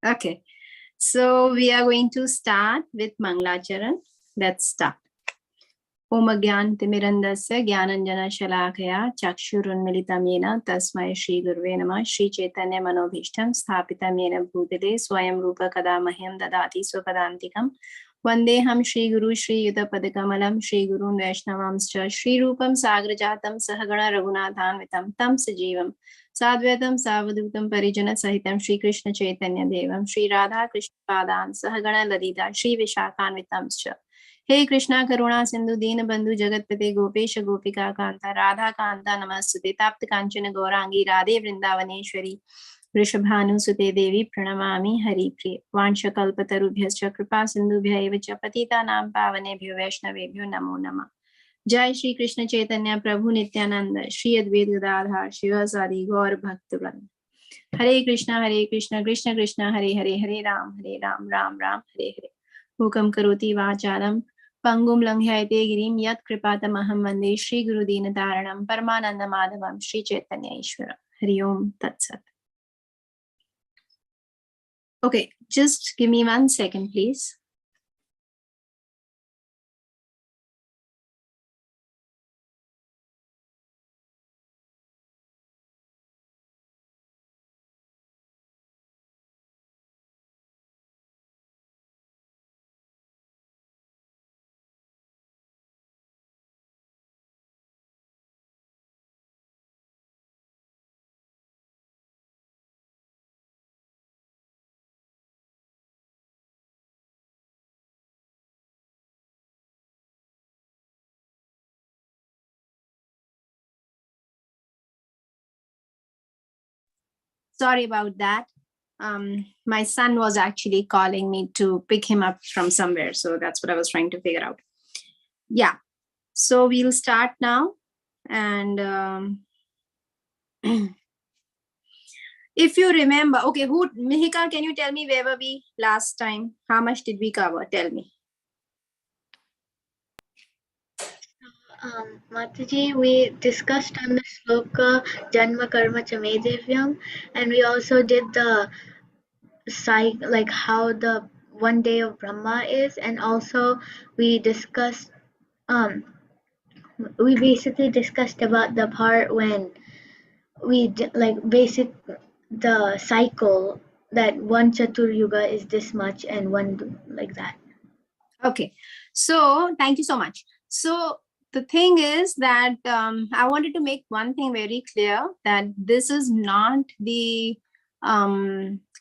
Okay, so we are going to start with Mangalacharan. Let's start. Om Agyantimirandasya Gyananjana Shalakaya Chakshurunmilitam Yena Tasmai Shri Gurve Namah Shri Chaitanya Manobhishtam Sthapitam Yena Bhutale Swayam Rupa Kadamahyam Dadati Swapadantikam Vandeham Shri Guru Shri Yuta Padakamalam Shri Gurun Vaishnavamscha Shri Rupam Sagrajatam Sahagana Raghunathanvitam Tam Sajivam Sadvaitam Savadutam Parijana Sahitam Shri Krishna Chaitanya Devam Shri Radha Krishna Padan Sahagana Ladita Shri Vishakhanvitamscha हे कृष्णा करुणा सिंधु दीन बंधु जगतपते गोपेश गोपिका कांता राधा कांता नमस्ते ताप्त कांचन गौरांगी राधे वृंदावनेश्वरी वृषभानुसुते देवी प्रणमामि हरिप्रिय वांशकल्पतरुभ्यश्च कृपा सिंधुभ्य एव च पतितानां पावनेभ्यो वैष्णवेभ्यो नमो नमः। जय श्री कृष्ण चैतन्य प्रभु नित्यानंद श्री अद्वैत गदाधर शिवासादि गौर भक्तवृंद। हरे कृष्णा कृष्ण कृष्ण हरे हरे हरे राम राम राम हरे हरे। मूकं करोति वाचालं पंगुं लंघयते गिरिं यत् कृपातमहं वन्दे श्री गुरुदीनतारणं परमानन्दमाधवं श्री चैतन्य ईश्वर। हरि ओम तत्सत्। Okay, just give me 1 second, please. Sorry about that. My son was actually calling me to pick him up from somewhere. So that's what I was trying to figure out. Yeah. So we'll start now. And if you remember, okay, Mihika, can you tell me where were we last time? How much did we cover? Tell me. Mataji, we discussed on the sloka Janma Karma Chame Divyam, and we also did the like how the one day of Brahma is, and also we discussed we basically discussed about the part when we the cycle that one Chatur Yuga is this much and one like that. Okay, so thank you so much. So the thing is that I wanted to make one thing very clear, that this is not the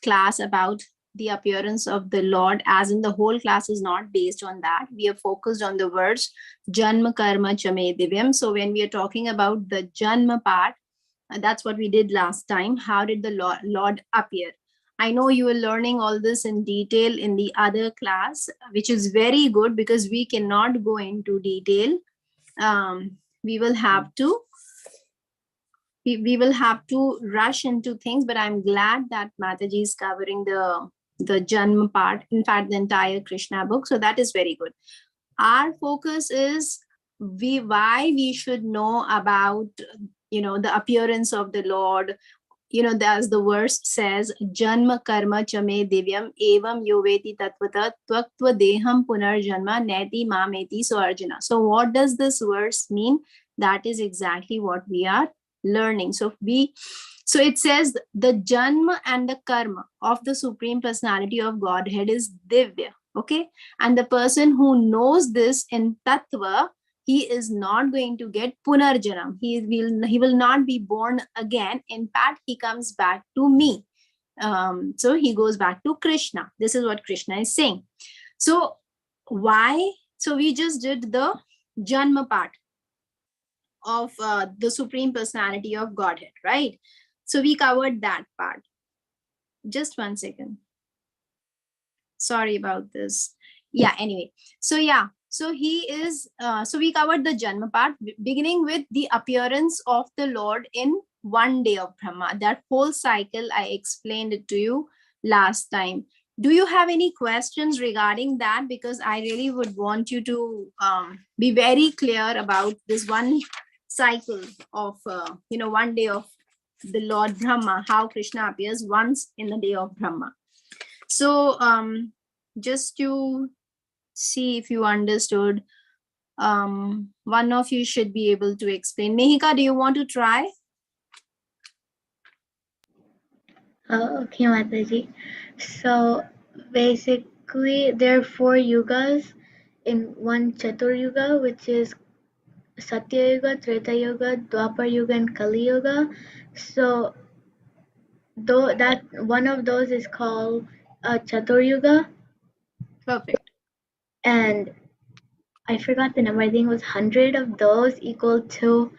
class about the appearance of the Lord, as in the whole class is not based on that. We are focused on the words Janma Karma Chame Divyam. So when we are talking about the Janma part, that's what we did last time. How did the Lord appear? I know you were learning all this in detail in the other class, which is very good because we cannot go into detail. We will have to rush into things, but I'm glad that Mataji is covering the Janma part, in fact, the entire Krishna book. So that is very good. Our focus is why we should know about, the appearance of the Lord. As the verse says, Janma Karma Chame Divyam Evam Yoveti Tatvata Tvaktva Deham Punarjanma Neti Mameti. So Arjuna. So what does this verse mean? That is exactly what we are learning. So it says the Janma and the Karma of the Supreme Personality of Godhead is Divya. Okay. And the person who knows this in Tattva, he is not going to get punarjanam. He will not be born again. In fact, he comes back to me. So he goes back to Krishna. This is what Krishna is saying. So why? So we just did the Janma part of the Supreme Personality of Godhead, right? So we covered that part. Just 1 second. Sorry about this. Yeah, anyway. So yeah. So he is, so we covered the Janma part, beginning with the appearance of the Lord in one day of Brahma. That whole cycle, I explained it to you last time. Do you have any questions regarding that? Because I really would want you to be very clear about this one cycle of, 1 day of the Lord Brahma, how Krishna appears once in the day of Brahma. So just to see if you understood, one of you should be able to explain. Mehika, do you want to try? Okay, Mataji. So basically, there are 4 yugas in one Chatur Yuga, which is Satya Yuga, Treta Yuga, Dwapar Yuga, and Kali Yuga. So though that one of those is called Chatur Yuga, Perfect. and I forgot the number. I think it was 100 of those equal to,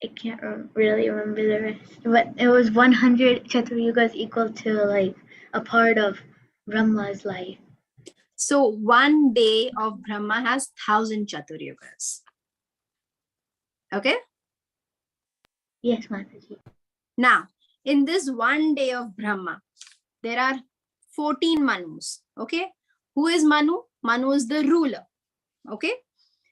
I can't really remember the rest, but it was 100 Chatur Yugas equal to like a part of Brahma's life. So one day of Brahma has 1,000 Chaturyugas. Okay. Yes, Mataji. Now, in this one day of Brahma, there are 14 Manus. Okay. Who is Manu? Manu is the ruler. Okay.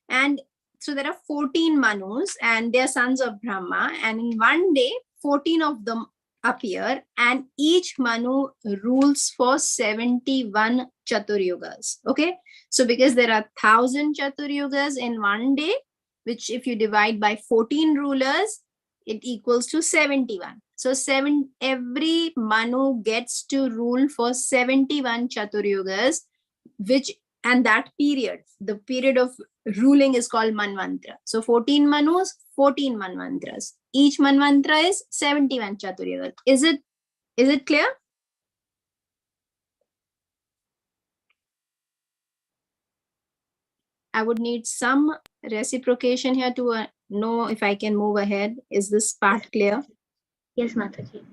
And so there are 14 Manus and they are sons of Brahma. And in one day, 14 of them appear and each Manu rules for 71 Chaturyugas. Okay. So because there are 1,000 Chaturyugas in one day, which if you divide by 14 rulers, it equals to 71. So every Manu gets to rule for 71 Chaturyugas, which and that period, the period of ruling is called Manvantra. So 14 Manus, 14 Manvantras. Each Manvantra is 71 Chaturyugas. Is it clear? I would need some reciprocation here to know if I can move ahead. Is this part clear? Yes, Mataji.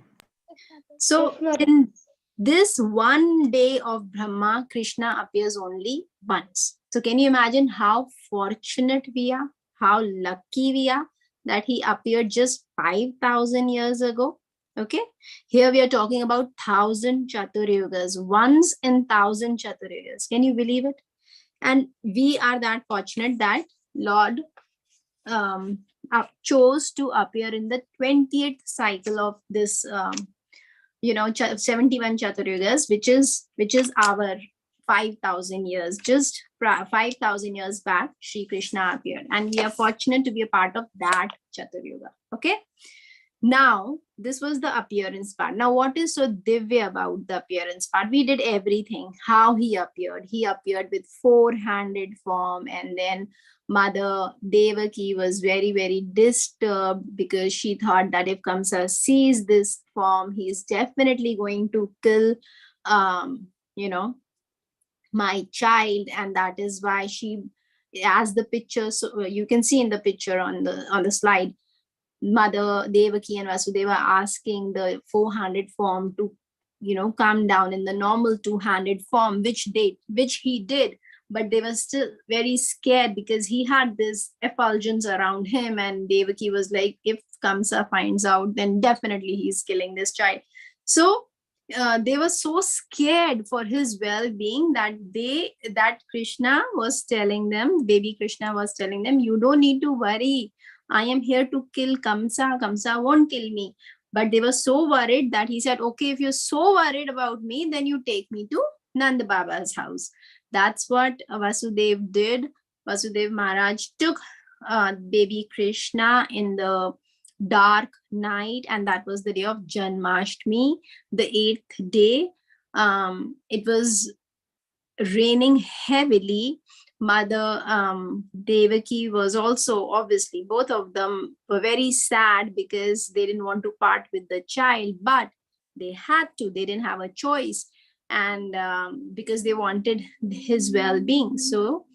So in this one day of Brahma, Krishna appears only once. So can you imagine how fortunate we are, how lucky we are that he appeared just 5,000 years ago? Okay, here we are talking about 1,000 Chaturyugas, once in 1,000 Chaturyugas. Can you believe it? And we are that fortunate that Lord chose to appear in the 20th cycle of this 71 Chaturyugas, which is our 5,000 years. Just 5,000 years back, Shri Krishna appeared, and we are fortunate to be a part of that Chaturyuga. Okay. Now, this was the appearance part. Now, what is so divya about the appearance part? We did everything. How he appeared. He appeared with four-handed form, and then Mother Devaki was very, very disturbed because she thought that if Kamsa sees this form, he is definitely going to kill, you know, my child, and that is why she, as the picture, so you can see in the picture on the slide, Mother Devaki and Vasudeva asking the four-handed form to, come down in the normal two-handed form, which he did, but they were still very scared because he had this effulgence around him, and Devaki was like, if Kamsa finds out, then definitely he's killing this child. So they were so scared for his well-being that Krishna was telling them, baby Krishna was telling them, you don't need to worry. I am here to kill Kamsa. Kamsa won't kill me. But they were so worried that he said, okay, if you're so worried about me, then you take me to Nanda Baba's house. That's what Vasudev did. Vasudev Maharaj took baby Krishna in the dark night, and that was the day of Janmashtami, the 8th day. It was raining heavily. Mother Devaki was also, obviously, both of them were very sad because they didn't want to part with the child, but they had to, they didn't have a choice, and because they wanted his well-being. So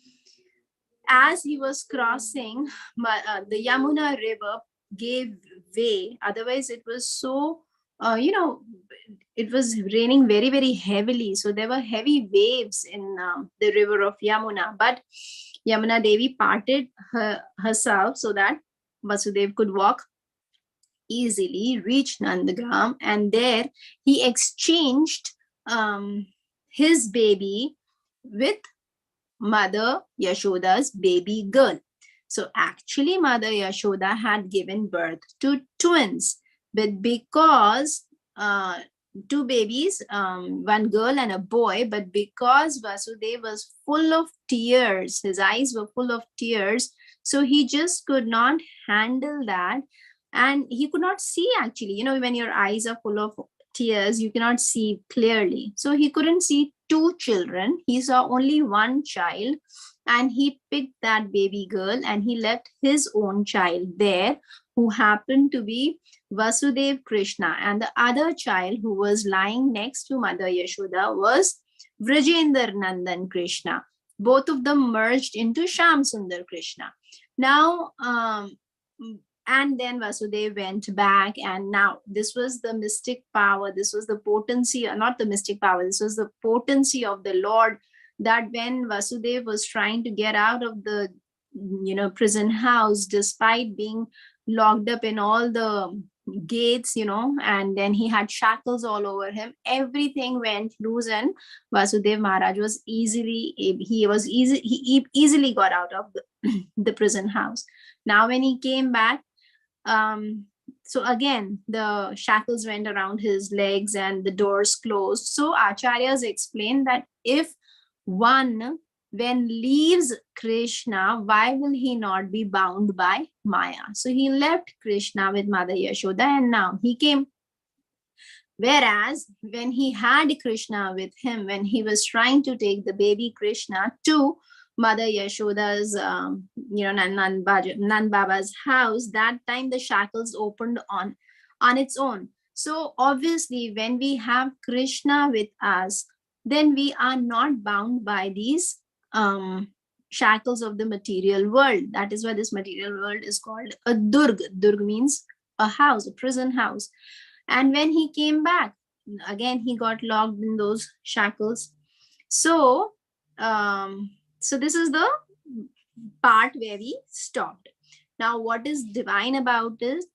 as he was crossing, the Yamuna river gave way. Otherwise, it was so, it was raining very, very heavily. So there were heavy waves in the river of Yamuna. But Yamuna Devi parted herself so that Vasudev could walk easily, reach Nandagram, and there he exchanged his baby with Mother Yashoda's baby girl. So actually, Mother Yashoda had given birth to twins, but because two babies, one girl and a boy. But because Vasudeva was full of tears, his eyes were full of tears, so he just could not handle that. And he could not see, actually. When your eyes are full of tears, you cannot see clearly. So he couldn't see two children. He saw only one child. And he picked that baby girl and he left his own child there, who happened to be Vasudev Krishna. And the other child who was lying next to Mother Yashoda was Vrajendra Nandan Krishna. Both of them merged into Sham Sundar Krishna. Now, and then Vasudev went back, and now this was the mystic power. This was the potency, not the mystic power. This was the potency of the Lord, that when Vasudev was trying to get out of the prison house, despite being locked up in all the gates, and then he had shackles all over him, everything went loose, and Vasudev Maharaj was easily got out of the prison house. Now when he came back, so again the shackles went around his legs and the doors closed. So acharyas explain that if one when leaves Krishna, why will he not be bound by Maya? So he left Krishna with Mother Yashoda and now he came. Whereas when he had Krishna with him, when he was trying to take the baby Krishna to Mother Yashoda's, Nan Baba's house, that time the shackles opened on its own. So obviously when we have Krishna with us, then we are not bound by these shackles of the material world. That is why this material world is called a Durg. Durg means a house, a prison house. And when he came back, again he got locked in those shackles. So so this is the part where we stopped. Now what is divine about this?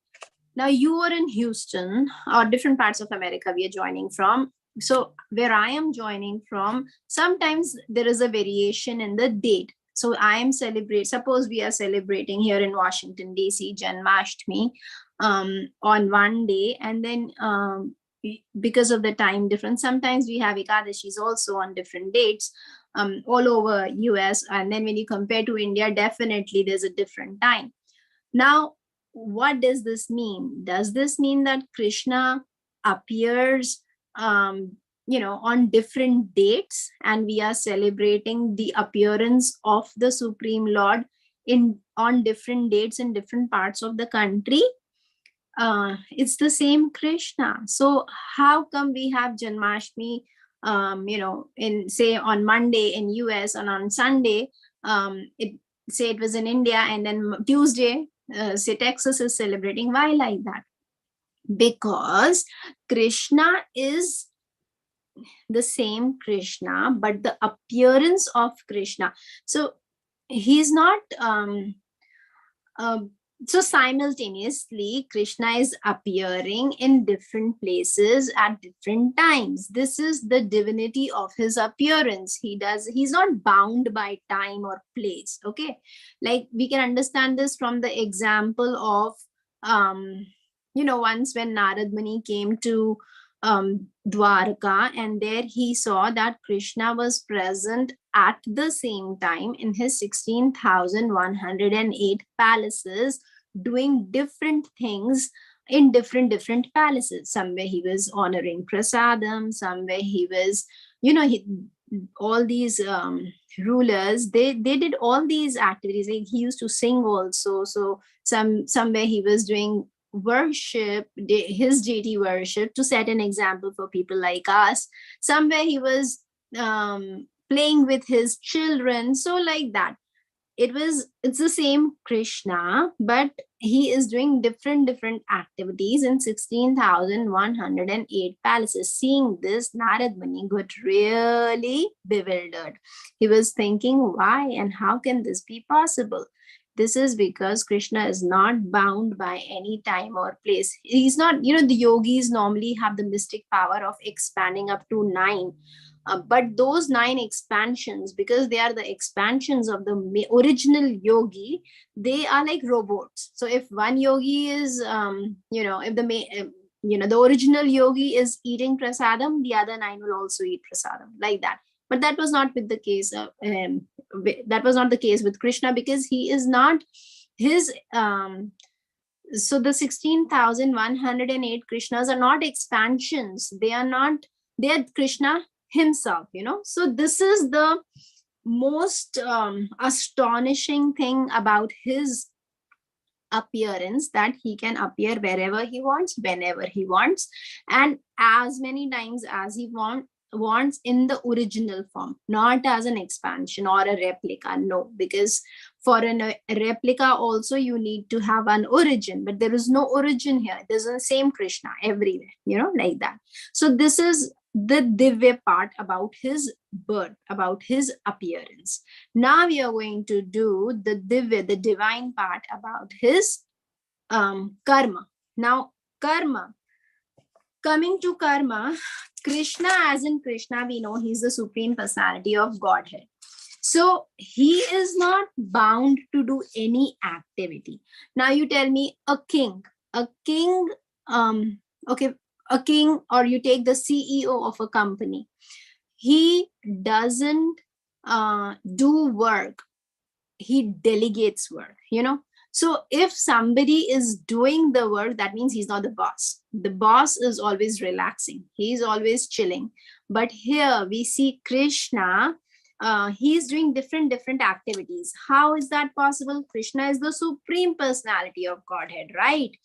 Now you are in Houston or different parts of America we are joining from. So where I am joining from, sometimes there is a variation in the date. So I am suppose we are celebrating here in Washington, DC, Janmashtami on one day. And then because of the time difference, sometimes we have Ekadashis also on different dates all over US. And then when you compare to India, definitely there's a different time. Now, what does this mean? Does this mean that Krishna appears on different dates and we are celebrating the appearance of the Supreme Lord on different dates in different parts of the country? It's the same Krishna. So how come we have Janmashtami in say on Monday in US and on Sunday it was in India, and then Tuesday say Texas is celebrating? Why like that? Because Krishna is the same Krishna, but the appearance of Krishna. So he's not so simultaneously Krishna is appearing in different places at different times. This is the divinity of his appearance. He's not bound by time or place. Okay, like we can understand this from the example of once when Narad Muni came to Dwarka, and there he saw that Krishna was present at the same time in his 16,108 palaces, doing different things in different palaces. Somewhere he was honoring prasadam, somewhere he was, all these rulers, they did all these activities. Like he used to sing also. So somewhere he was doing worship, his deity worship, to set an example for people like us. Somewhere he was playing with his children. So like that, it's the same Krishna, but he is doing different activities in 16,108 palaces. Seeing this, Narad Muni got really bewildered. He was thinking, why and how can this be possible? This is because Krishna is not bound by any time or place. He's not, the yogis normally have the mystic power of expanding up to 9. But those 9 expansions, because they are the expansions of the original yogi, they are like robots. So if one yogi is, if the original yogi is eating prasadam, the other 9 will also eat prasadam, like that. But that was not with the case that was not the case with Krishna, because he is not his so the 16,108 Krishnas are not expansions. They are Krishna himself, So this is the most astonishing thing about his appearance, that he can appear wherever he wants, whenever he wants, and as many times as he wants in the original form, not as an expansion or a replica. No, because for a replica also you need to have an origin, but there is no origin here. There's the same Krishna everywhere, like that. So this is the divya part about his birth, about his appearance. Now we are going to do the divya, the divine part about his karma. Now karma, coming to karma, Krishna, as in Krishna, we know he's the supreme personality of Godhead. So he is not bound to do any activity. Now you tell me a king, okay, a king, or you take the CEO of a company. He doesn't do work. He delegates work. So if somebody is doing the work, that means he's not the boss. The boss is always relaxing. He's always chilling. But here we see Krishna, he's doing different activities. How is that possible? Krishna is the supreme personality of Godhead, right?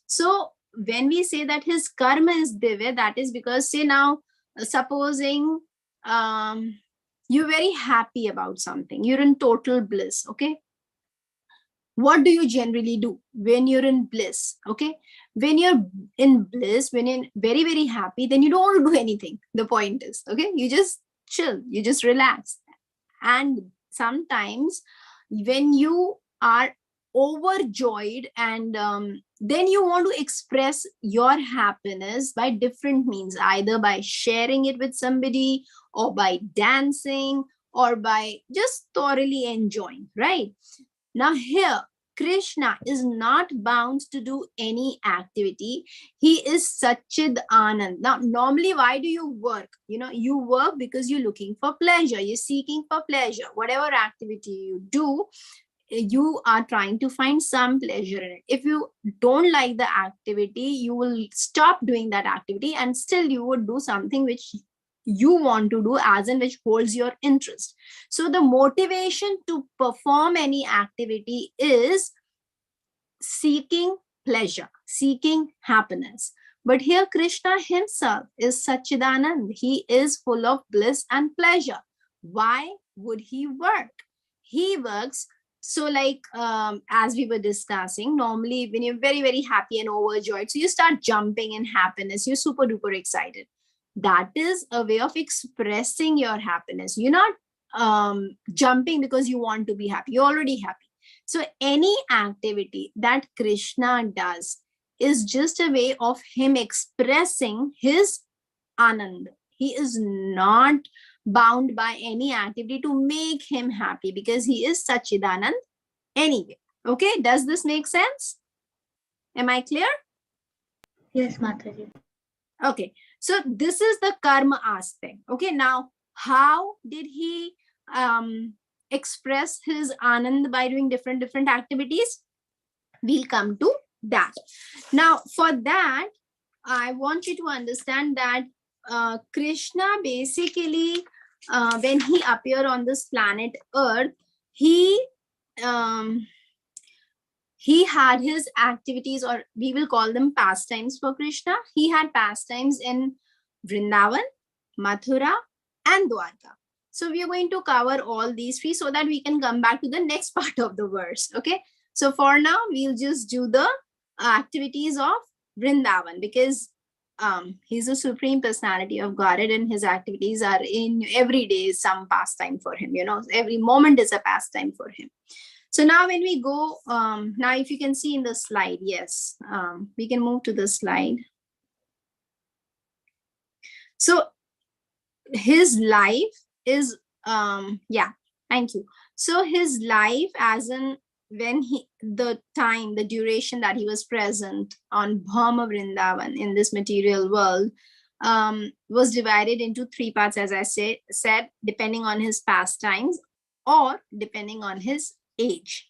So when we say that his karma is divya, that is because, say now, supposing you're very happy about something, you're in total bliss, okay? What do you generally do when you're in bliss? Okay, when you're in bliss, when you're very, very happy, then you don't want to do anything. The point is, okay, you just chill, you just relax. And sometimes when you are overjoyed, and then you want to express your happiness by different means, either by sharing it with somebody, or by dancing, or by just thoroughly enjoying, right? Now here, Krishna is not bound to do any activity. He is Satchid Anand. Now, normally, why do you work? You work because you're looking for pleasure. You're seeking for pleasure. Whatever activity you do, you are trying to find some pleasure in it. If you don't like the activity, you will stop doing that activity, and still you would do something which you want to do, as in which holds your interest. So the motivation to perform any activity is seeking pleasure, seeking happiness. But here Krishna himself is Satchidanand. He is full of bliss and pleasure. Why would he work? He works. So like, as we were discussing, normally when you're very, very happy and overjoyed, so you start jumping in happiness, you're super duper excited. That is a way of expressing your happiness. You're not jumping because you want to be happy. You're already happy. So any activity that Krishna does is just a way of him expressing his Anand. He is not bound by any activity to make him happy, because he is Sachidanand anyway. Okay, does this make sense? Am I clear? Yes, Mataji. Okay, so this is the karma aspect. Okay, now how did he express his Anand by doing different activities? We'll come to that. Now, for that, I want you to understand that Krishna basically, when he appeared on this planet Earth, he had his activities, or we will call them pastimes for Krishna. He had pastimes in Vrindavan, Mathura, and Dwarka. So we are going to cover all these three so that we can come back to the next part of the verse. Okay. So for now, we'll just do the activities of Vrindavan, because he's a supreme personality of Godhead, and his activities are in every day some pastime for him. Every moment is a pastime for him. So now when we go, now if you can see in the slide, yes, we can move to the slide. So his life is, yeah, thank you. So his life, as in when the duration that he was present on Bhama Vrindavan in this material world was divided into three parts, as I said, depending on his pastimes or depending on his age,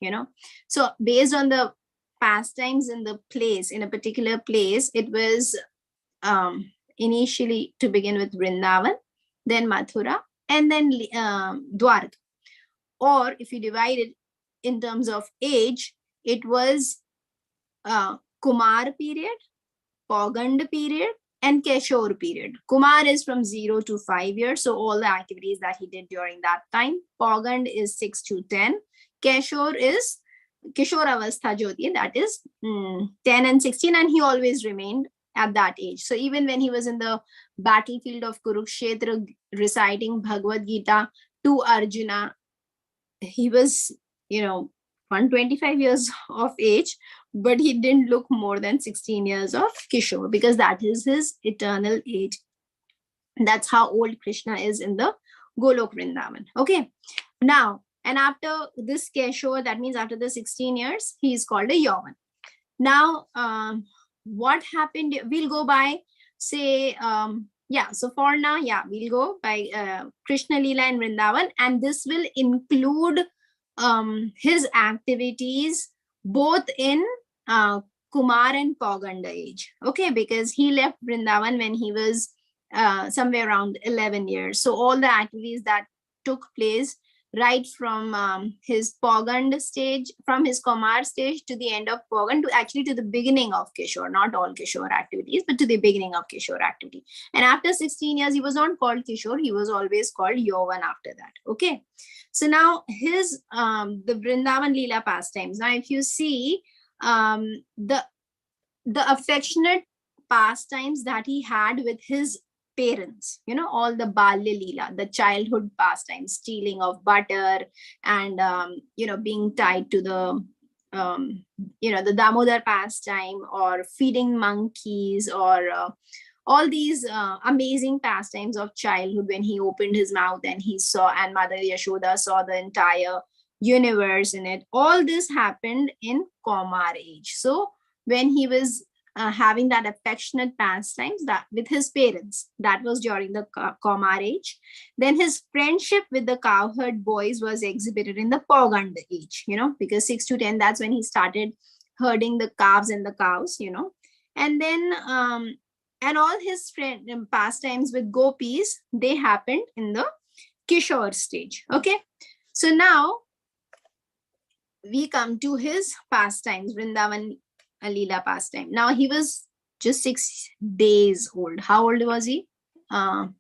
So based on the pastimes in the place, in a particular place, it was initially to begin with Vrindavan, then Mathura, and then Dwarka. Or if you divide it in terms of age, it was Kumar period, Pogand period, and Keshore period. Kumar is from 0 to 5 years, so all the activities that he did during that time. Pogand is 6 to 10. Keshore is Kishore Avastha Jyoti, that is 10 and 16, and he always remained at that age. So even when he was in the battlefield of Kurukshetra reciting Bhagavad Gita to Arjuna, he was 125 years of age, but he didn't look more than 16 years of Kishore, because that is his eternal age. That's how old Krishna is in the Golok Vrindavan. Okay, now, and after this Kishore, that means after the 16 years, he is called a Yavan. Now, what happened? We'll go by, say, so for now, we'll go by Krishna Leela in Vrindavan, and this will include his activities both in Kumar and Poganda age. Okay, because he left Vrindavan when he was somewhere around 11 years. So all the activities that took place right from his Pogand stage, from his Kumar stage to the end of Pogand, to the beginning of Kishore, not all Kishore activities, but to the beginning of Kishore activity. And after 16 years, he was not called Kishore, he was always called Yovan after that. Okay. So now his the Vrindavan Leela pastimes. Now, if you see the affectionate pastimes that he had with his parents, all the Balya Leela, the childhood pastimes, stealing of butter and being tied to the the Damodar pastime, or feeding monkeys, or all these amazing pastimes of childhood, when he opened his mouth and he saw, and Mother Yashoda saw the entire universe in it. All this happened in Kumar age. So when he was having that affectionate pastimes that with his parents, that was during the Kumar age. Then his friendship with the cowherd boys was exhibited in the Pogand age, because 6 to 10, that's when he started herding the calves and the cows, and then and all his pastimes with gopis, they happened in the Kishore stage. Okay, so now we come to his pastimes, Vrindavan Leela pastime. Now he was just 6 days old. How old was he?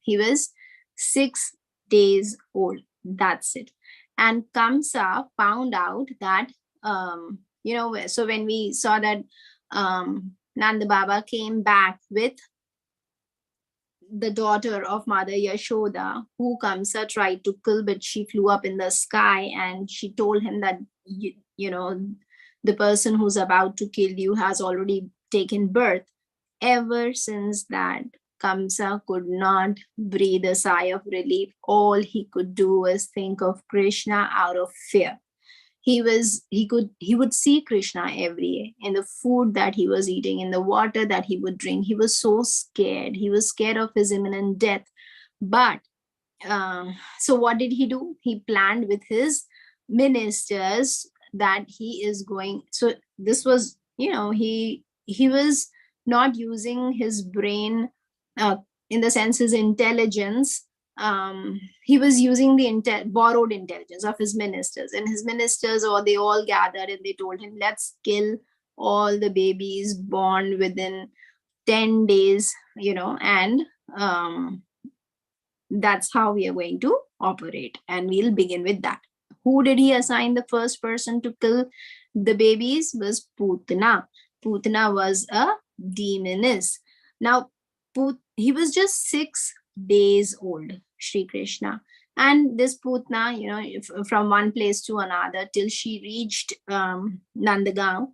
He was 6 days old. That's it. And Kamsa found out that so when we saw that Nanda Baba came back with the daughter of Mother Yashoda, who Kamsa tried to kill, but she flew up in the sky, and she told him that the person who's about to kill you has already taken birth. Ever since that, Kamsa could not breathe a sigh of relief. All he could do was think of Krishna out of fear. He would see Krishna every day in the food that he was eating, in the water that he would drink. He was so scared. He was scared of his imminent death. But so what did he do? He planned with his ministers that he is going. So this was, he was not using his brain in the sense his intelligence. He was using the borrowed intelligence of his ministers, and his ministers, or they all gathered and they told him, let's kill all the babies born within 10 days, and that's how we are going to operate, and we'll begin with that. Who did he assign the first person to kill the babies? Was Putana. Putana was a demoness. Now, he was just 6 days old, Shri Krishna. And this Putana, from one place to another till she reached Nandagaon,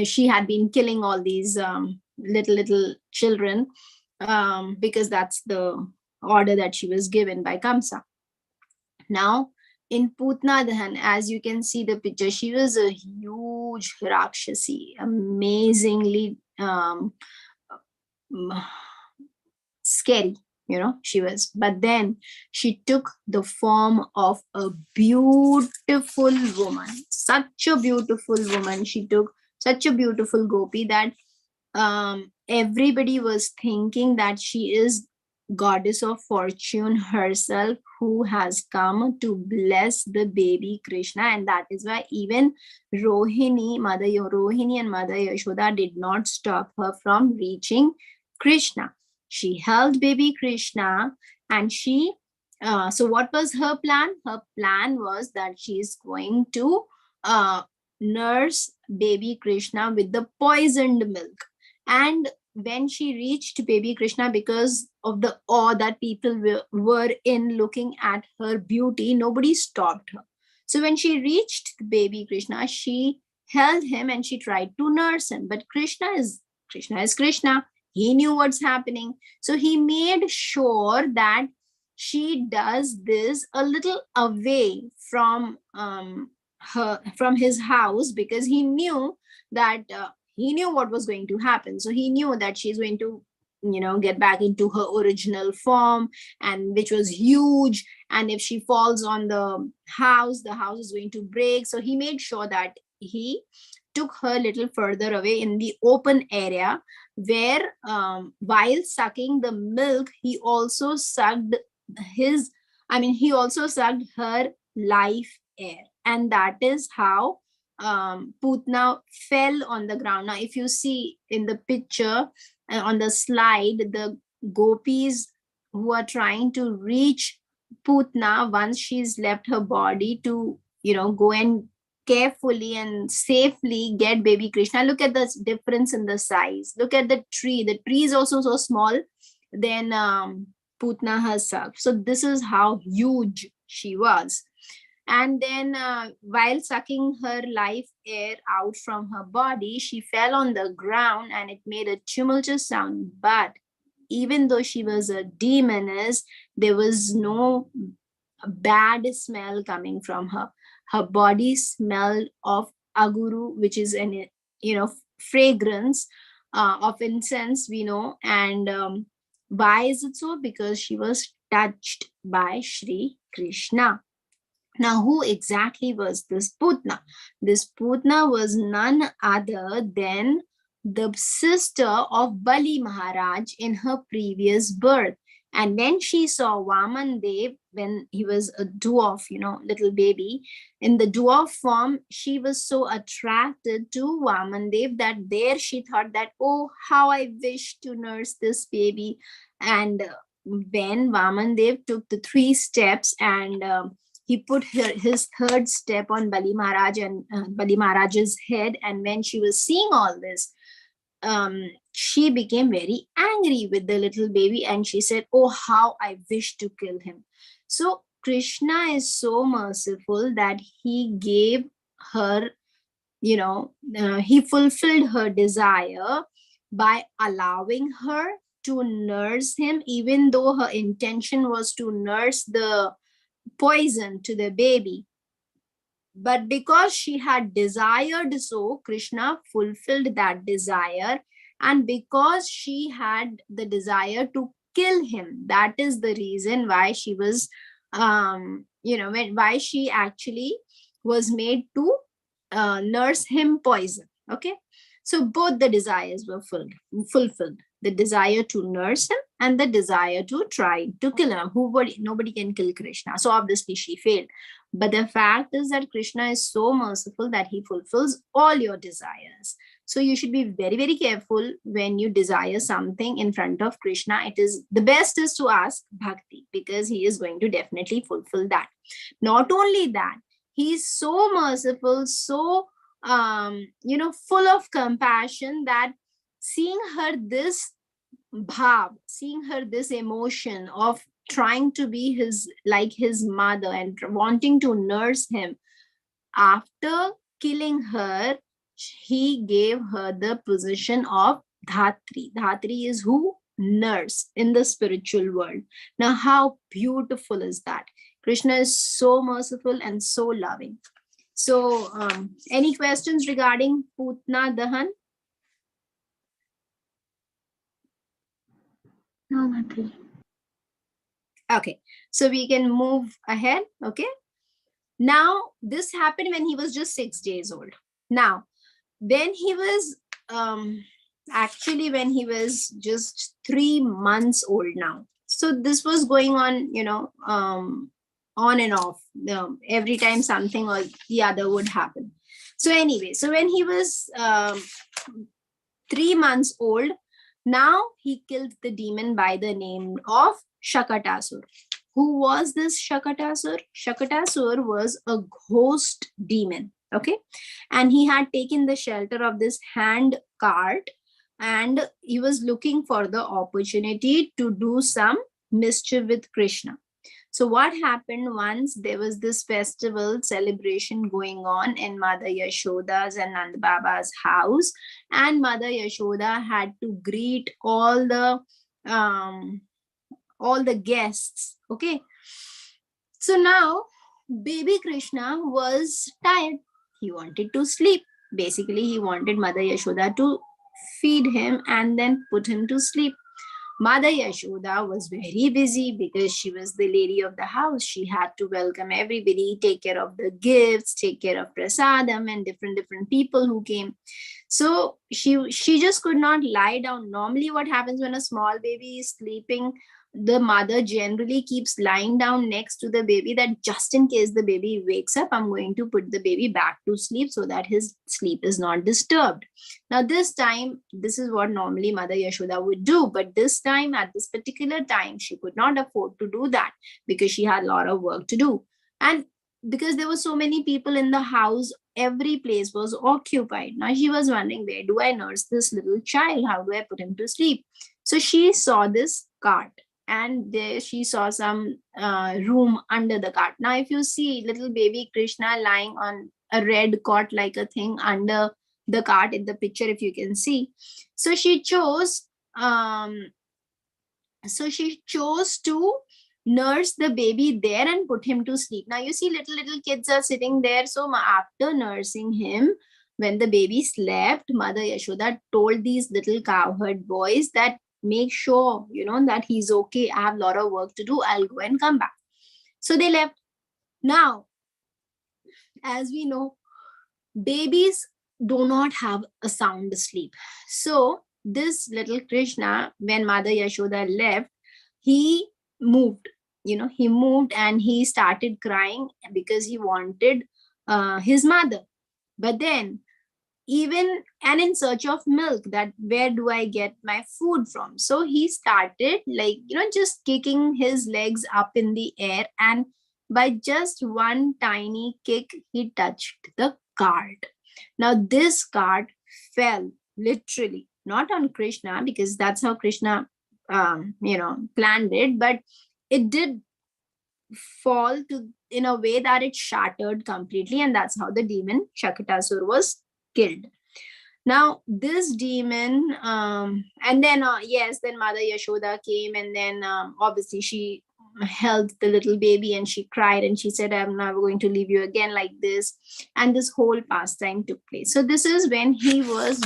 she had been killing all these little children because that's the order that she was given by Kamsa. Now, in Putna Dahan, as you can see the picture, she was a huge Rakshasi, amazingly scary, she was. But then she took the form of a beautiful woman, such a beautiful woman. She took such a beautiful gopi that everybody was thinking that she is goddess of fortune herself, who has come to bless the baby Krishna. And that is why even Rohini and Mother Yashoda did not stop her from reaching Krishna. She held baby Krishna, and so what was her plan? Her plan was that she is going to nurse baby Krishna with the poisoned milk. And when she reached baby Krishna, because of the awe that people were in looking at her beauty, nobody stopped her. So when she reached baby Krishna, she held him and she tried to nurse him. But Krishna is Krishna. He knew what's happening. So he made sure that she does this a little away from his house, because he knew that he knew what was going to happen. So he knew that she's going to get back into her original form, and which was huge. And if she falls on the house is going to break. So he made sure that he took her a little further away in the open area, where while sucking the milk, he also sucked her life air. And that is how Putna fell on the ground. Now, if you see in the picture on the slide, the gopis who are trying to reach Putna once she's left her body to, go and carefully and safely get baby Krishna. Look at the difference in the size. Look at the tree. The tree is also so small than Putna herself. So this is how huge she was. And then while sucking her life air out from her body, she fell on the ground and it made a tumultuous sound. But even though she was a demoness, there was no bad smell coming from her. Her body smelled of aguru, which is an fragrance of incense, we know. And why is it so? Because she was touched by Shri Krishna. Now, who exactly was this Putna? This Putna was none other than the sister of Bali Maharaj in her previous birth. And when she saw Vaman Dev, when he was a dwarf, little baby, in the dwarf form, she was so attracted to Vaman Dev that there she thought that, oh, how I wish to nurse this baby. And when Vaman Dev took the 3 steps and he put his third step on Bali Maharaj and Bali Maharaj's head. And when she was seeing all this, she became very angry with the little baby, and she said, oh, how I wish to kill him. So Krishna is so merciful that he gave her, he fulfilled her desire by allowing her to nurse him, even though her intention was to nurse the poison to the baby. But because she had desired so, Krishna fulfilled that desire. And because she had the desire to kill him, that is the reason why she was, why she actually was made to nurse him poison. Okay. So both the desires were fulfilled. The desire to nurse him and the desire to try to kill him. Nobody can kill Krishna. So obviously she failed. But the fact is that Krishna is so merciful that he fulfills all your desires. So you should be very, very careful when you desire something in front of Krishna. The best is to ask bhakti, because he is going to definitely fulfill that. Not only that, he is so merciful, so full of compassion, that seeing her this bhav, seeing her this emotion of trying to be his mother and wanting to nurse him, after killing her, he gave her the position of Dhatri. Dhatri is who? Nurse in the spiritual world. Now, how beautiful is that? Krishna is so merciful and so loving. So, any questions regarding Putna Dahan? No, Mataji. Okay, so we can move ahead. Okay, now this happened when he was just 6 days old. Now, when he was actually when he was just 3 months old now. So this was going on, on and off. Every time something or the other would happen. So anyway, so when he was 3 months old, now he killed the demon by the name of Shakatasur. Who was this Shakatasur? Shakatasur was a ghost demon. Okay. And he had taken the shelter of this hand cart, and he was looking for the opportunity to do some mischief with Krishna. So what happened once, there was this festival celebration going on in Mother Yashoda's and Nand Baba's house, and Mother Yashoda had to greet all the guests. Okay. So now baby Krishna was tired. He wanted to sleep. Basically, he wanted Mother Yashoda to feed him and then put him to sleep. Mother Yashoda was very busy because she was the lady of the house. She had to welcome everybody, take care of the gifts, take care of prasadam and different people who came. So she just could not lie down. Normally, what happens when a small baby is sleeping, the mother generally keeps lying down next to the baby, that just in case the baby wakes up, I'm going to put the baby back to sleep so that his sleep is not disturbed. Now this time, this is what normally Mother Yashoda would do, but this time, at this particular time, she could not afford to do that because she had a lot of work to do. And because there were so many people in the house, every place was occupied. Now she was wondering, where do I nurse this little child? How do I put him to sleep? So she saw this cart, and there she saw some room under the cart. Now if you see little baby Krishna lying on a red cot like a thing under the cart in the picture, if you can see. So she chose to nurse the baby there and put him to sleep. Now you see little kids are sitting there. So after nursing him, when the baby slept, Mother Yashoda told these little cowherd boys that make sure that he's okay. I have a lot of work to do. I'll go and come back. So they left. Now, as we know, babies do not have a sound sleep. So this little Krishna, when Mother Yashoda left, he moved. He moved and he started crying because he wanted his mother. But then, even and in search of milk, that where do I get my food from? So he started just kicking his legs up in the air, and by just one tiny kick, he touched the cart. Now this cart fell literally, not on Krishna, because that's how Krishna planned it, but it did fall to in a way that it shattered completely, and that's how the demon Shakatasur was killed. Now this demon, and then then Mother Yashoda came, and then obviously she held the little baby and she cried and she said, I'm never going to leave you again like this. And this whole pastime took place. So this is when he was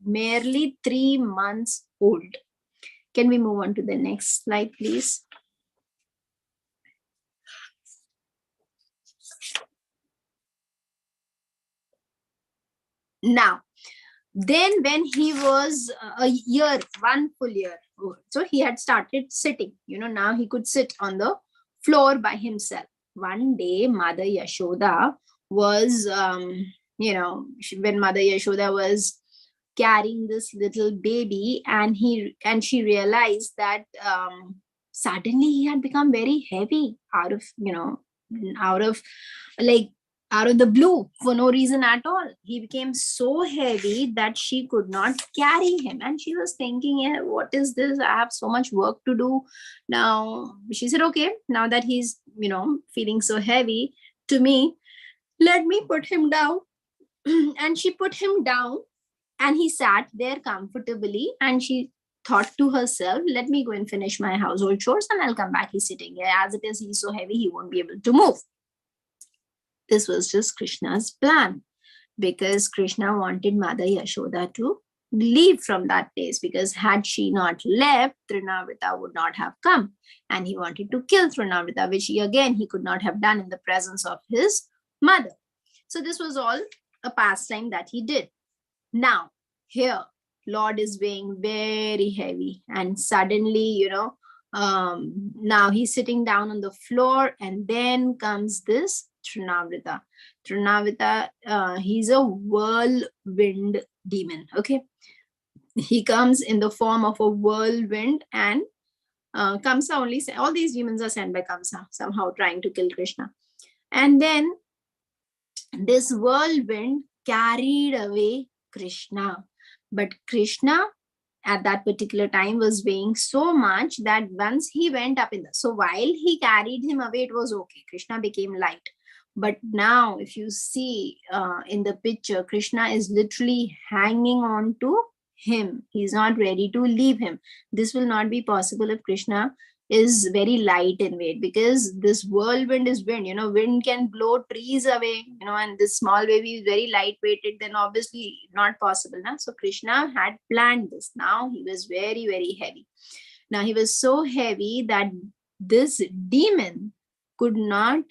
merely 3 months old. Can we move on to the next slide, please? Now, then when he was a year, 1 full year old, so he had started sitting, now he could sit on the floor by himself. One day, Mother Yashoda was, when Mother Yashoda was carrying this little baby, and she realized that suddenly he had become very heavy out of like out of the blue, for no reason at all. He became so heavy that she could not carry him. And she was thinking, yeah, what is this? I have so much work to do. Now, she said, okay, now that he's, feeling so heavy to me, let me put him down. And she put him down, and he sat there comfortably, and she thought to herself, let me go and finish my household chores and I'll come back. He's sitting here. As it is, he's so heavy, he won't be able to move. This was just Krishna's plan, because Krishna wanted Mother Yashoda to leave from that place, because had she not left, Trinavrita would not have come. And he wanted to kill Trinavrita, which he could not have done in the presence of his mother. So this was all a pastime that he did. Now, here, Lord is being very heavy, and suddenly, now he's sitting down on the floor, and then comes this Trinavrita. Trinavrita, he's a whirlwind demon. Okay, he comes in the form of a whirlwind, and Kamsa only, all these demons are sent by Kamsa, somehow trying to kill Krishna. And then this whirlwind carried away Krishna. But Krishna at that particular time was weighing so much that once he went up in the, so while he carried him away, it was okay. Krishna became light. But now if you see in the picture, Krishna is literally hanging on to him. He's not ready to leave him. This will not be possible if Krishna is very light in weight, because this whirlwind is wind, wind can blow trees away, and this small baby is very lightweighted, then obviously not possible. So Krishna had planned this. Now he was very, very heavy. Now he was so heavy that this demon could not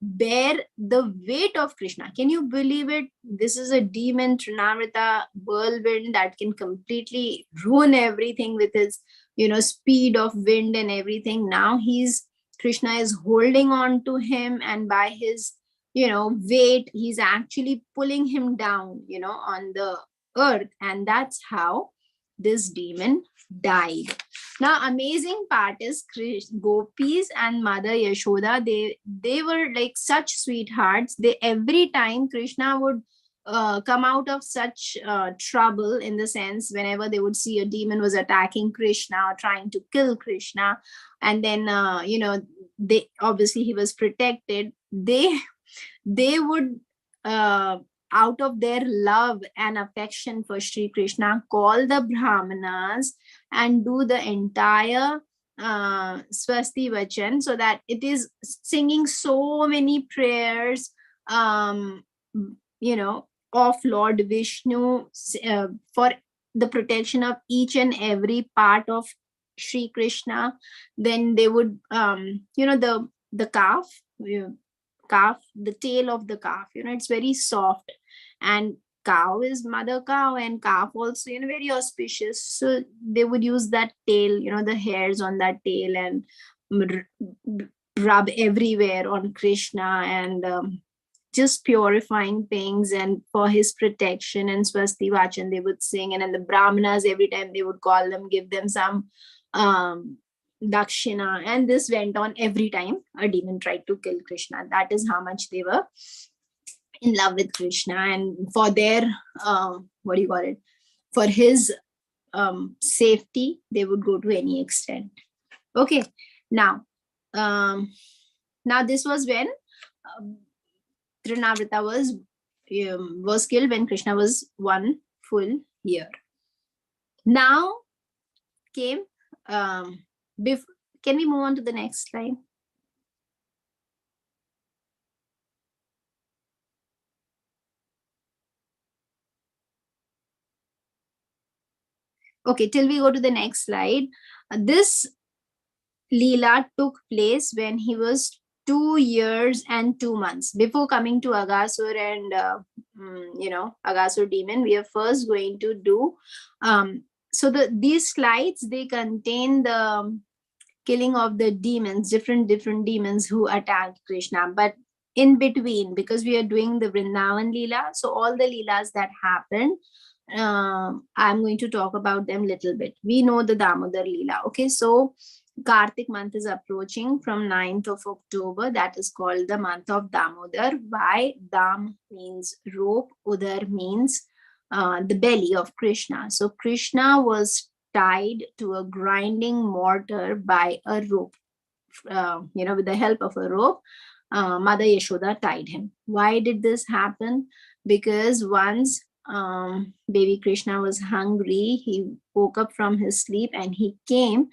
bear the weight of Krishna. Can you believe it? This is a demon, Trinavrita, whirlwind, that can completely ruin everything with his speed of wind and everything. Now Krishna is holding on to him, and by his weight, he's actually pulling him down on the earth, and that's how this demon died. Now, amazing part is Gopis and Mother Yashoda, they were like such sweethearts. They, every time Krishna would come out of such trouble, in the sense whenever they would see a demon was attacking Krishna, trying to kill Krishna, and then they, obviously he was protected, they would out of their love and affection for Shri Krishna, call the Brahmanas and do the entire Swasti Vachan, so that it is singing so many prayers of Lord Vishnu for the protection of each and every part of Shri Krishna. Then they would the calf, the tail of the calf, it's very soft, and cow is mother cow, and calf also very auspicious, so they would use that tail, the hairs on that tail, and rub everywhere on Krishna, and just purifying things and for his protection. And Swasti Vachan they would sing, and then the Brahmanas, every time they would call them, give them some dakshina, and this went on every time a demon tried to kill Krishna. That is how much they were in love with Krishna, and for their for his safety, they would go to any extent. Okay, now this was when Trinavrita was killed, when Krishna was 1 full year. Now came can we move on to the next slide? Okay, till we go to the next slide. This Leela took place when he was 2 years and 2 months. Before coming to Aghasur and Aghasur demon, we are first going to do so these slides, they contain the killing of the demons, different demons who attacked Krishna. But in between, because we are doing the Vrindavan Leela, so all the Leelas that happened, I'm going to talk about them a little bit. We know the Damodar Leela. Okay, so Kartik month is approaching from 9th of October. That is called the month of Damodar. Why? Dam means rope, Udar means the belly of Krishna. So Krishna was tied to a grinding mortar by a rope. With the help of a rope, Mother Yashoda tied him. Why did this happen? Because once baby Krishna was hungry, he woke up from his sleep and he came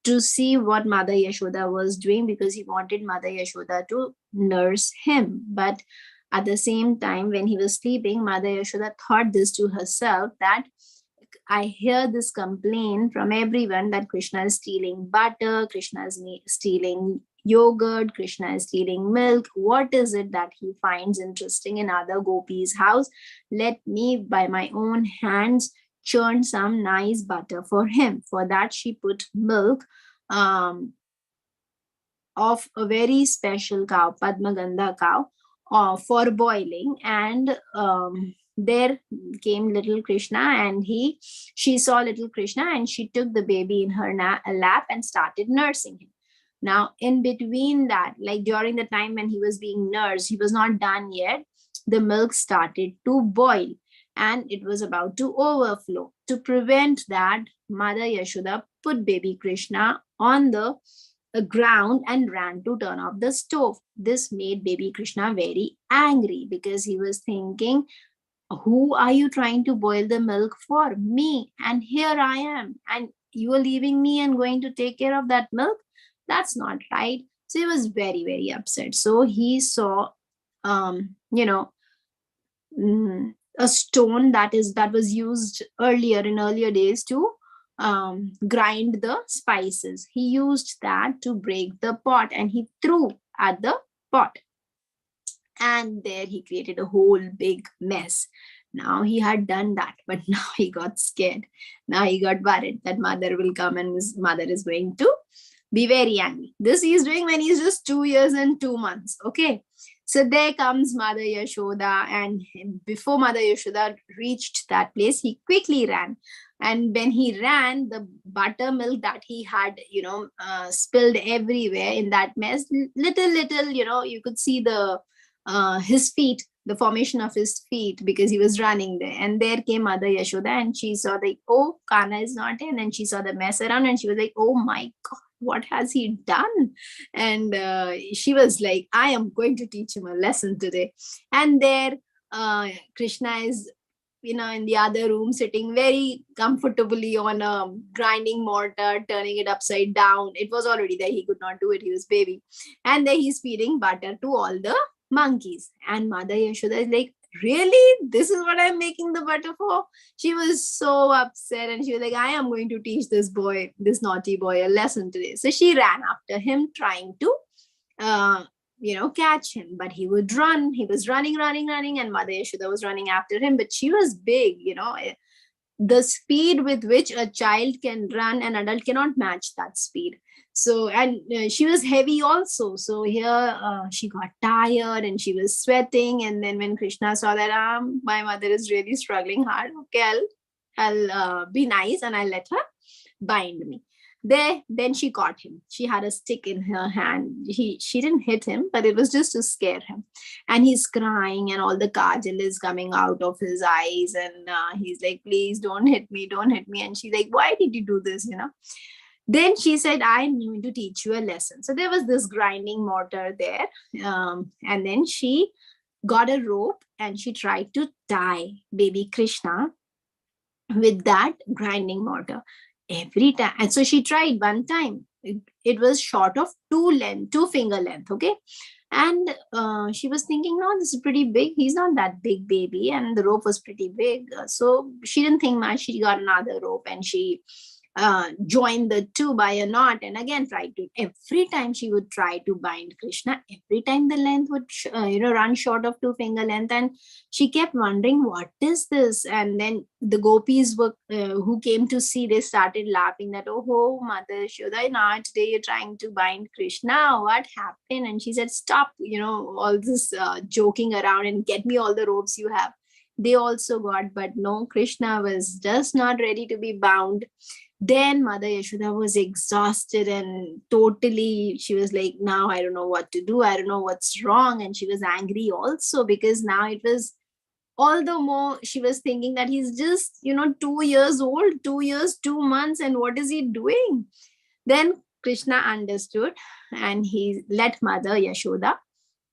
to see what Mother Yashoda was doing, because he wanted Mother Yashoda to nurse him. But at the same time, when he was sleeping, Mother Yashoda thought this to herself, that I hear this complaint from everyone that Krishna is stealing butter, Krishna is stealing yogurt, Krishna is stealing milk. What is it that he finds interesting in other gopis' house? Let me, by my own hands, churn some nice butter for him. For that, she put milk of a very special cow, Padmagandha cow, for boiling. And there came little Krishna, and she saw little Krishna, and she took the baby in her lap and started nursing him. Now, in between that, like during the time when he was being nursed, he was not done yet, the milk started to boil and it was about to overflow. To prevent that, Mother Yashoda put baby Krishna on the ground and ran to turn off the stove. This made baby Krishna very angry, because he was thinking, who are you trying to boil the milk for? Me. And here I am. And you are leaving me and going to take care of that milk? That's not right. So he was very, very upset. So he saw, you know, a stone that was used earlier in earlier days to grind the spices. He used that to break the pot and he threw at the pot. And there he created a whole big mess. Now he had done that, but now he got scared. Now he got worried that mother will come and his mother is going to be very angry. This he is doing when he's just 2 years and 2 months. Okay. So there comes Mother Yashoda, and before Mother Yashoda reached that place, he quickly ran. And when he ran, the buttermilk that he had, spilled everywhere in that mess, little, you could see his feet, the formation of his feet, because he was running there. And there came Mother Yashoda, and she saw oh, Kana is not in, and she saw the mess around, and she was like, oh my God, what has he done? And she was like, I am going to teach him a lesson today. And there Krishna is in the other room, sitting very comfortably on a grinding mortar, turning it upside down. It was already there, he could not do it, he was baby. And there he's feeding butter to all the monkeys. And Mother Yashoda is like, really, this is what I'm making the butter for? She was so upset, and she was like, I am going to teach this naughty boy a lesson today. So she ran after him, trying to catch him, but he would run. He was running, and Mother Yashoda was running after him, but she was big. The speed with which a child can run, an adult cannot match that speed. So, and she was heavy also. So here she got tired and she was sweating. And then when Krishna saw that, my mother is really struggling hard, okay, I'll be nice and I'll let her bind me. Then she caught him. She had a stick in her hand. She didn't hit him, but it was just to scare him. And he's crying, and all the kajal is coming out of his eyes. And he's like, please don't hit me, don't hit me. And she's like, why did you do this? Then she said, I'm going to teach you a lesson. So there was this grinding mortar there. And then she got a rope and she tried to tie baby Krishna with that grinding mortar every time. And so she tried one time. It was short of 2 finger length. Okay. And she was thinking, no, this is pretty big. He's not that big baby. And the rope was pretty big. So she didn't think much. She got another rope and she joined the 2 by a knot, and again tried to. Every time she would try to bind Krishna, every time the length would run short of 2 finger length, and she kept wondering, what is this? And then the gopis who came to see, they started laughing that, oh, Mother Yashoda, now today you're trying to bind Krishna, what happened? And she said, stop all this joking around and get me all the ropes you have. They also got, but no, Krishna was just not ready to be bound. Then Mother Yashoda was exhausted and totally, she was like, now I don't know what to do. I don't know what's wrong. And she was angry also, because now it was all the more, she was thinking that he's just, 2 years old, 2 years, 2 months. And what is he doing? Then Krishna understood and he let Mother Yashoda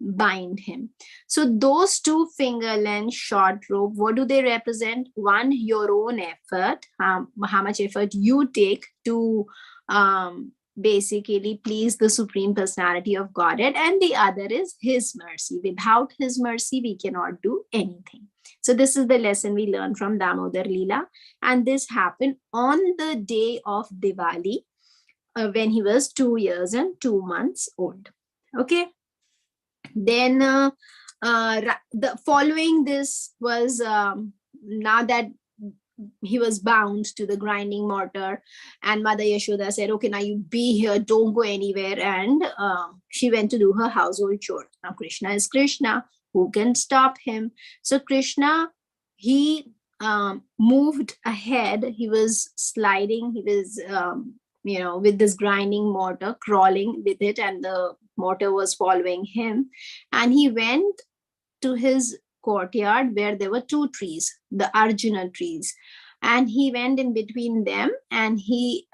bind him. So those 2 finger length short rope, what do they represent? One, your own effort, how much effort you take to basically please the Supreme Personality of Godhead, and the other is his mercy. Without his mercy, we cannot do anything. So this is the lesson we learned from Damodar Leela, and this happened on the day of Diwali, when he was 2 years and 2 months old. Okay. Then the following this was, now that he was bound to the grinding mortar, and Mother Yashoda said, okay, now you be here, don't go anywhere, and she went to do her household chores. Now Krishna is Krishna, who can stop him? So Krishna, he moved ahead, he was sliding, he was with this grinding mortar, crawling with it, and the mortar was following him, and he went to his courtyard where there were 2 trees, the Arjuna trees, and he went in between them, and he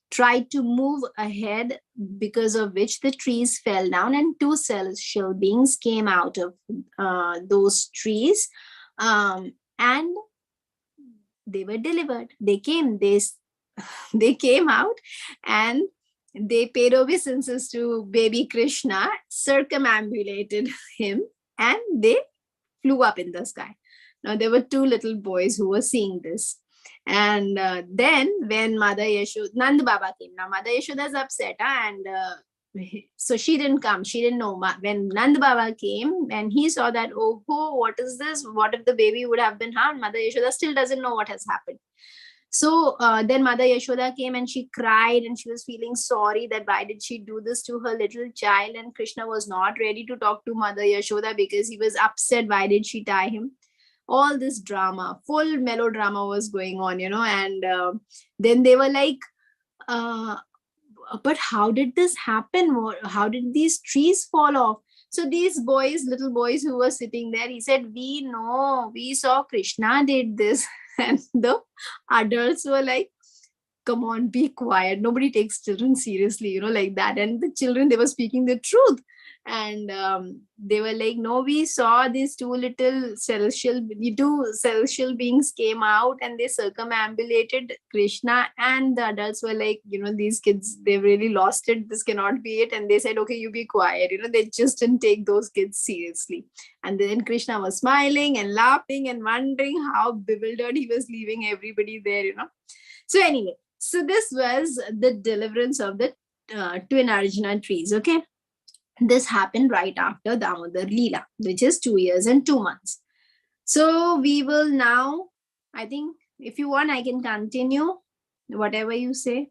tried to move ahead, because of which the trees fell down, and 2 celestial beings came out of those trees, and they were delivered. They came out, and they paid obeisances to baby Krishna, circumambulated him, and they flew up in the sky. Now there were 2 little boys who were seeing this. And then when Mother Yashoda, Nand Baba came. Now Mother Yashoda is upset, and so she didn't come. She didn't know. When Nand Baba came and he saw that, oh, what is this? What if the baby would have been harmed? Mother Yashoda still doesn't know what has happened. So then Mother Yashoda came, and she cried, and she was feeling sorry that why did she do this to her little child. And Krishna was not ready to talk to Mother Yashoda because he was upset. Why did she tie him? All this drama, full melodrama was going on, and then they were like, but how did this happen? How did these trees fall off? So these boys, little boys who were sitting there, he said, we know, we saw Krishna did this. And the adults were like, come on, be quiet. Nobody takes children seriously, like that. And the children, they were speaking the truth. And they were like, no, we saw these 2 celestial beings came out, and they circumambulated Krishna. And the adults were like, these kids, they really lost it. This cannot be it. And they said, okay, you be quiet. They just didn't take those kids seriously. And then Krishna was smiling and laughing and wondering how bewildered he was, leaving everybody there, So anyway, so this was the deliverance of the twin Arjuna trees. Okay. This happened right after Damodar Leela, which is 2 years and 2 months. So we will now, I think, if you want, I can continue, whatever you say.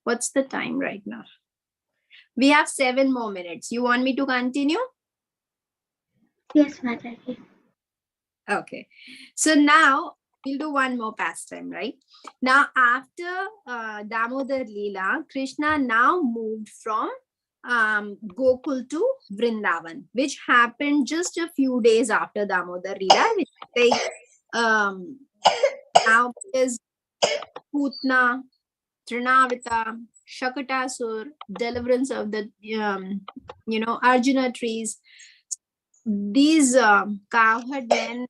What's the time right now? We have 7 more minutes. You want me to continue? Yes, Mataji. Okay. So now we'll do one more pastime, right? Now, after Damodar Leela, Krishna now moved from Gokul to Vrindavan, which happened just a few days after Damodar Leela, which is like now is Putna, Trinavita, Shakatasur, deliverance of the Arjuna trees. These cowherd men,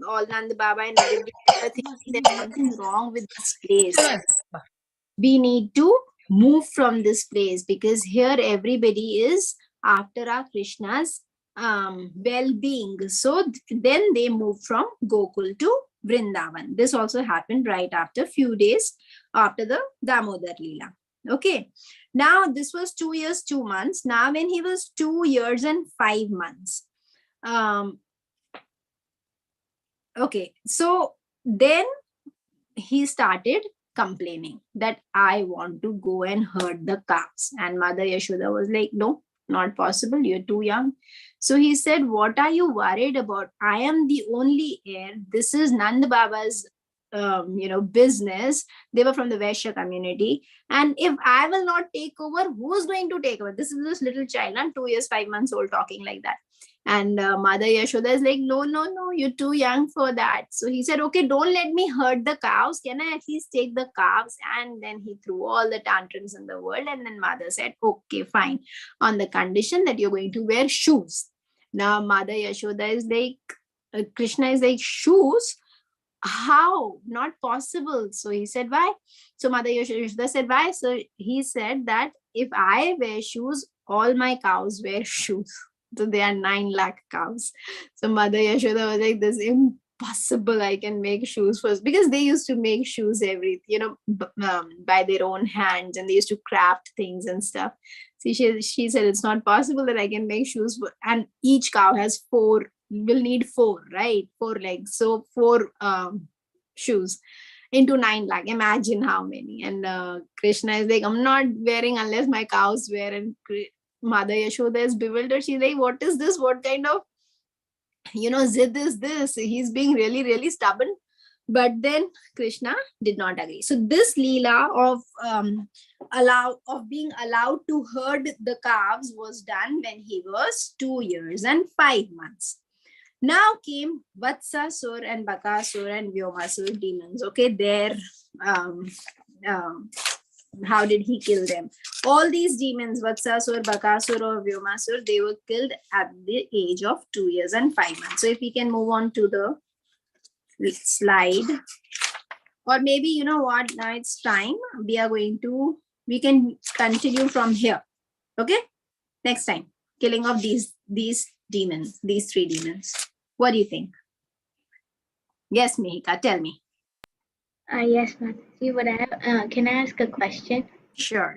all Nanda Baba and everybody were thinking there's something wrong with this place. We need to move from this place, because here everybody is after our Krishna's well-being. So then they moved from Gokul to Vrindavan. This also happened right after a few days after the Damodar Leela. Okay. Now this was 2 years, 2 months. Now when he was 2 years and 5 months. Okay. So then he started complaining that I want to go and herd the cows. And Mother Yashoda was like, no, not possible. You're too young. So he said, what are you worried about? I am the only heir. This is Nand Baba's, business. They were from the Vaishya community. And if I will not take over, who's going to take over? This is this little child, and 2 years, 5 months old, talking like that. And Mother Yashoda is like, no, no, no, you're too young for that. So he said, okay, don't let me hurt the cows. Can I at least take the calves? And then he threw all the tantrums in the world. And then Mother said, okay, fine, on the condition that you're going to wear shoes. Now Mother Yashoda is like, Krishna is like, shoes? How? Not possible. So he said, why? So Mother Yashoda said, why? So he said that if I wear shoes, all my cows wear shoes. So they are 9 lakh cows. So Mother Yashoda was like, this is impossible. I can make shoes first, because they used to make shoes by their own hands, and they used to craft things and stuff. So she said, it's not possible that I can make shoes. And each cow has 4, will need 4, right? 4 legs. So 4 shoes into 9 lakh. Imagine how many. And Krishna is like, I'm not wearing unless my cows wear. And Mother Yashoda is bewildered. She's like, what is this? What kind of, zid is this? He's being really, really stubborn. But then Krishna did not agree. So this Leela of being allowed to herd the calves was done when he was 2 years and 5 months. Now came Vatsasur and Bakasur and Vyomasur demons. Okay, how did he kill them? All these demons, Vatsasur, Bakasur, or Vyomasur, they were killed at the age of 2 years and 5 months. So if we can move on to the slide, or maybe, you know what, now it's time. We can continue from here. Okay, next time, killing of these demons, these 3 demons. What do you think? Yes, Mihika, tell me. Yes, Mataji, what I have, can I ask a question? Sure.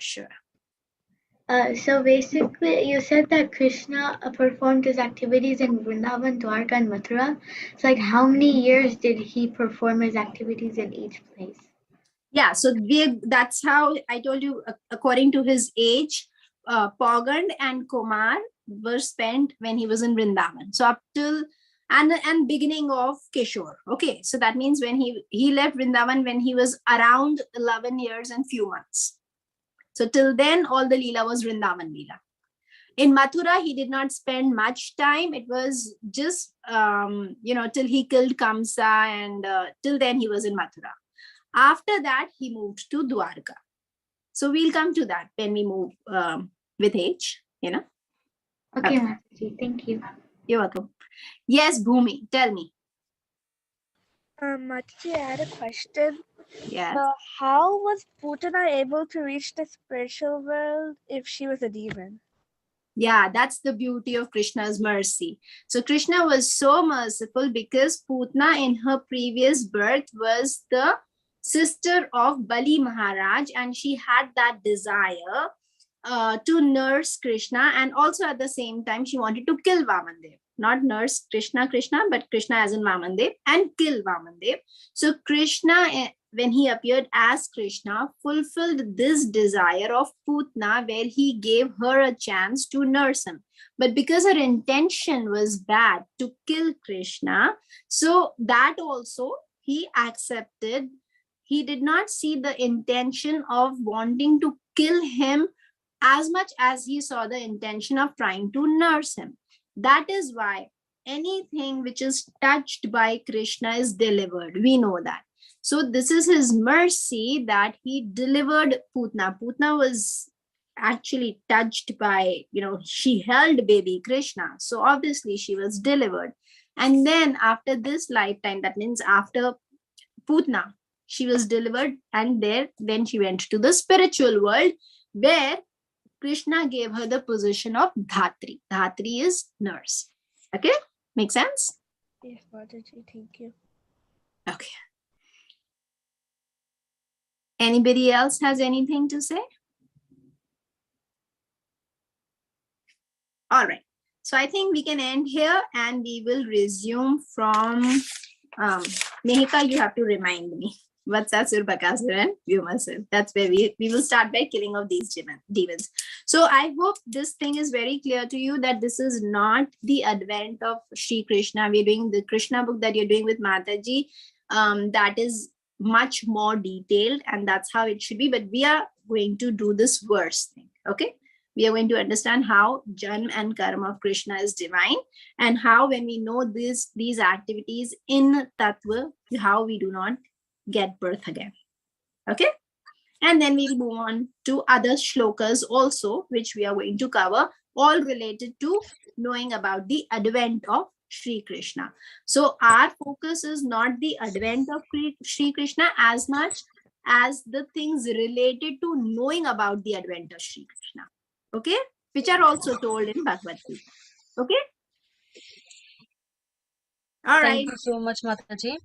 So basically, you said that Krishna performed his activities in Vrindavan, Dwarka, and Mathura. So, like, how many years did he perform his activities in each place? Yeah, so that's how I told you, according to his age, Pogand and Kumar were spent when he was in Vrindavan. So up till and beginning of Kishore. Okay, so that means when he left Vrindavan when he was around 11 years and few months. So till then, all the Leela was Vrindavan Leela. In Mathura, he did not spend much time. It was just, till he killed Kamsa, and till then he was in Mathura. After that, he moved to Dwarka. So we'll come to that when we move with age, Okay, Mataji, thank you. You're welcome. Yes, Bhumi, tell me. Mataji, I had a question. Yes. How was Putana able to reach the spiritual world if she was a demon? Yeah, that's the beauty of Krishna's mercy. So Krishna was so merciful because Putna in her previous birth was the sister of Bali Maharaj, and she had that desire to nurse Krishna, and also at the same time she wanted to kill Vamandev. Not nurse Krishna, but Krishna as in Vamandev, and kill Vamandev. So Krishna, when he appeared as Krishna, fulfilled this desire of Putna, where he gave her a chance to nurse him. But because her intention was bad, to kill Krishna, so that also he accepted. He did not see the intention of wanting to kill him as much as he saw the intention of trying to nurse him. That is why anything which is touched by Krishna is delivered. We know that. So this is his mercy that he delivered Putna. Putna was actually touched by, she held baby Krishna. So obviously she was delivered. And then after this lifetime, that means after Putna, she was delivered, and then she went to the spiritual world where Krishna gave her the position of Dhatri. Dhatri is nurse. Okay, make sense? Yes, Mataji, thank you. Okay. Anybody else has anything to say? All right. So I think we can end here and we will resume from Mehika, you have to remind me. Vatsasur, Bakasur, and Vyumasur. That's where we will start by killing of these demons. So I hope this thing is very clear to you that this is not the advent of Shri Krishna. We're doing the Krishna book that you're doing with Mataji. That is much more detailed, and that's how it should be. But we are going to do this verse thing. Okay. We are going to understand how Janma and Karma of Krishna is divine, and how when we know these activities in Tattva, how we do not get birth again. Okay? And then we'll move on to other shlokas also, which we are going to cover, all related to knowing about the advent of Shri Krishna. So our focus is not the advent of Shri Krishna as much as the things related to knowing about the advent of Shri Krishna. Okay? Which are also told in Bhagavad Gita. Okay? All right. Thank you so much, Mataji.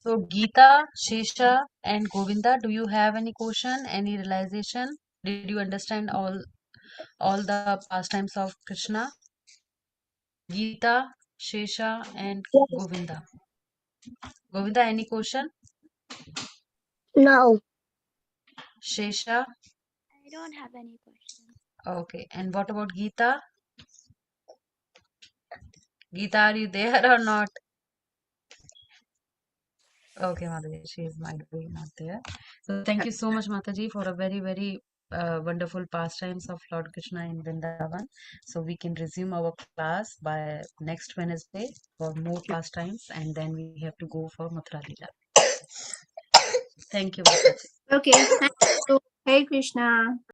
So, Gita, Shesha, and Govinda, do you have any question, any realization? Did you understand all the pastimes of Krishna? Gita, Shesha, and Govinda. Govinda, any question? No. Shesha? I don't have any questions. Okay. And what about Gita? Gita, are you there or not? Okay, Mataji, she is might be not there. So thank you so much, Mataji, for a very, very wonderful pastimes of Lord Krishna in Vrindavan. So we can resume our class by next Wednesday for more pastimes, and then we have to go for Mathura Leela. Thank you, Mataji. Okay. Thank you. Hey Krishna.